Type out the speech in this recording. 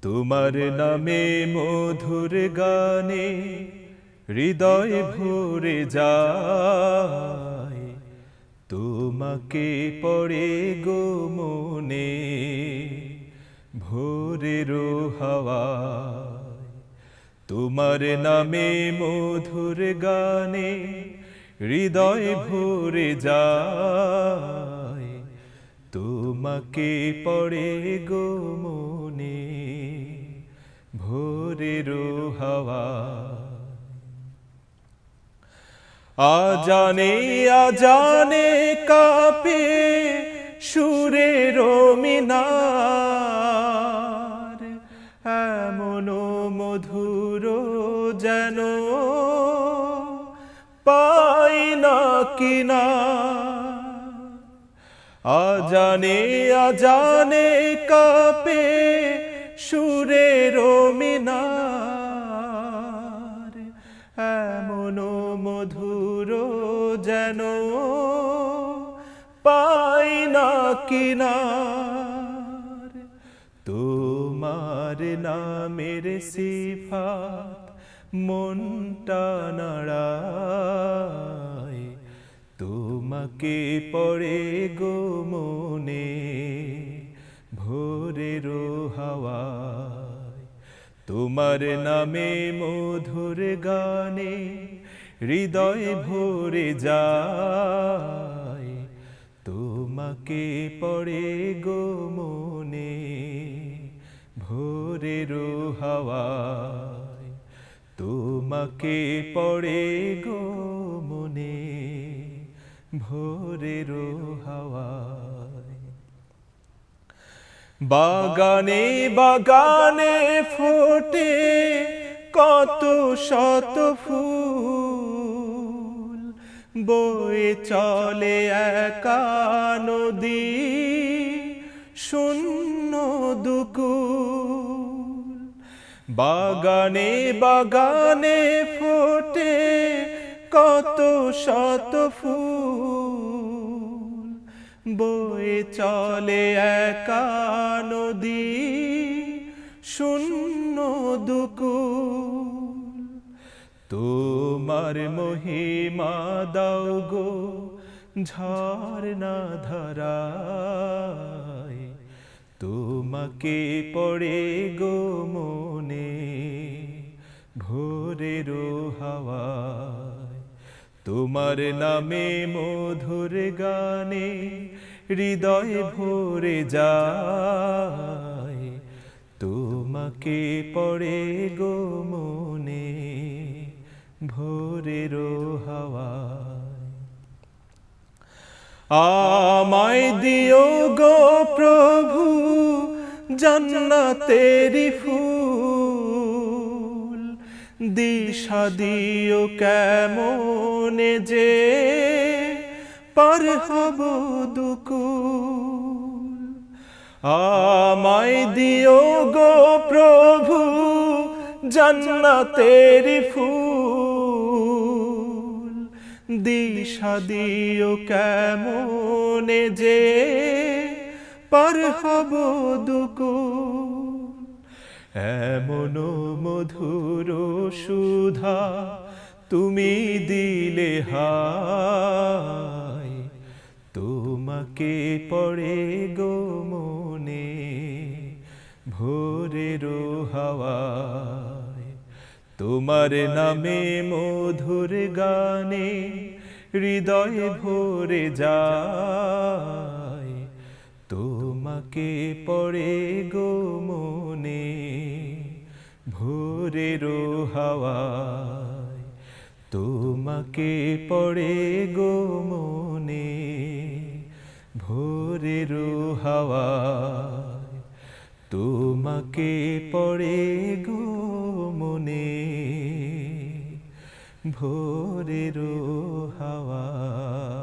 তোমার নামে মধুর গানে হৃদয় ভরে যায়, তোমাকে পড়ে গো মনে ভোরের হাওয়ায়। তোমার নামে মধুর গানে হৃদয় ভরে যায়, তোমাকে পড়ে গো মনে ভোরের হাওয়ায়। আজানে আজানে কাঁপে সুরের মিনার, এমন মধুর যেন পাই না কিনার। আজানে আজানে কাঁপে সুরের মিনার, এমন মধুর যেন পাই না কিনার। তোমার নামের সিফাত মনটা নাড়ায়, তোমাকে পড়ে গো মনে ভোরের হাওয়ায়। তোমার নামে মধুর গানে হৃদয় ভরে যায়, তোমাকে পড়ে গো মনে ভোরের হাওয়ায়। তোমাকে পড়ে গো মনে ভোরের হাওয়ায়। বাগানে বাগানে ফোটে কত শত ফুল, বয়ে চলে একা নদী শূন্য দুকুল। বাগানে বাগানে ফোটে কত শত ফুল, বয়ে চলে একা নদী শূন্য দুকুল। তোমার মহিমা দাও গো ঝরনা ধারায়, তোমাকে পড়ে গো মনে ভোরের হাওয়ায়। তোমার নামে মধুর গানে হৃদয় ভরে যায়, তোমাকে পড়ে গো মনে ভোরের হাওয়ায়। আমায় দিও গো প্রভু জান্নাতেরি ফুল, দিশা দিও কেমনে যে পার হব দুকুল। আমায় দিও গো প্রভু জান্নাতেরি ফুল, দিশা দিও কেমনে যে পার হব দুকুল। এমন মধুর সুধা তুমি দিলে হায়, তোমাকে পড়ে গো মনে ভোরের হাওয়ায়। তোমার নামে মধুর গানে হৃদয় ভরে যায়, তোমাকে পড়ে গো মনে ভোরের হাওয়ায়। তোমাকে পড়ে গো মনে ভোরের হাওয়ায়। তোমাকে পড়ে গো মনে ভোরের হাওয়ায়।